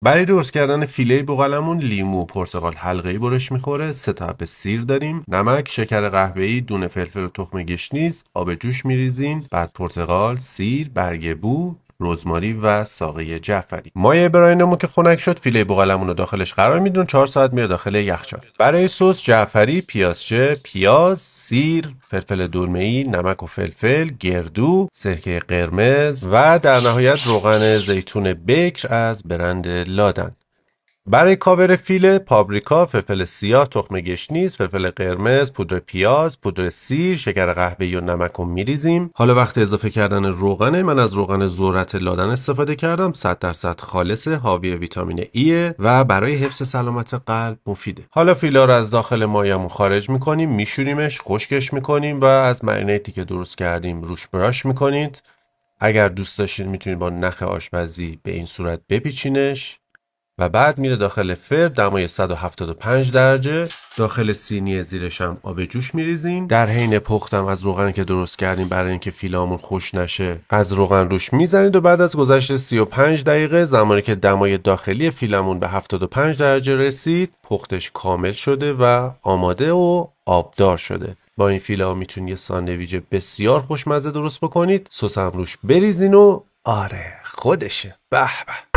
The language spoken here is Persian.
برای درست کردن فیله بوقلمون لیمو و پرتقال حلقه‌ای برش میخوره، 3 تا حب سیر داریم، نمک، شکر قهوه‌ای، دونه فلفل و تخم گشنیز، آب جوش میریزین، بعد پرتقال، سیر، برگ بو، رزماری و ساقه جعفری. مایه براینمون که خنک شد، فیله بوقلمون رو داخلش قرار میدون، 4 ساعت میره داخل یخچال. برای سس جعفری، پیازچه، پیاز، سیر، فلفل دلمه‌ای، نمک و فلفل، گردو، سرکه قرمز و در نهایت روغن زیتون بکر از برند لادن. برای کاور فیله پاپریکا، فلفل سیاه، تخم گشنیز، فلفل قرمز، پودر پیاز، پودر سیر، شکر قهوه‌ای و نمک رو میریزیم. حالا وقت اضافه کردن روغنه، من از روغن ذرت لادن استفاده کردم، 100% خالصه، حاوی ویتامین ای و برای حفظ سلامت قلب مفیده. حالا فیلا رو از داخل مایمون خارج میکنیم، میشوریمش، خشکش میکنیم و از مرینیتی که درست کردیم روش براش میکنید. اگر دوست داشتید میتونید با نخ آشپزی به این صورت بپیچینش و بعد میره داخل فرن، دمای 175 درجه. داخل سینی زیرش هم آب جوش میریزین. در حین پختم از روغن که درست کردیم برای اینکه فیلامون خوش نشه از روغن روش میزنید و بعد از گذشت 35 دقیقه، زمانی که دمای داخلی فیلمون به 75 درجه رسید، پختش کامل شده و آماده و آبدار شده. با این فیلا میتونید یه ساندویچ بسیار خوشمزه درست بکنید، سس هم روش بریزین و آره خودشه. به به.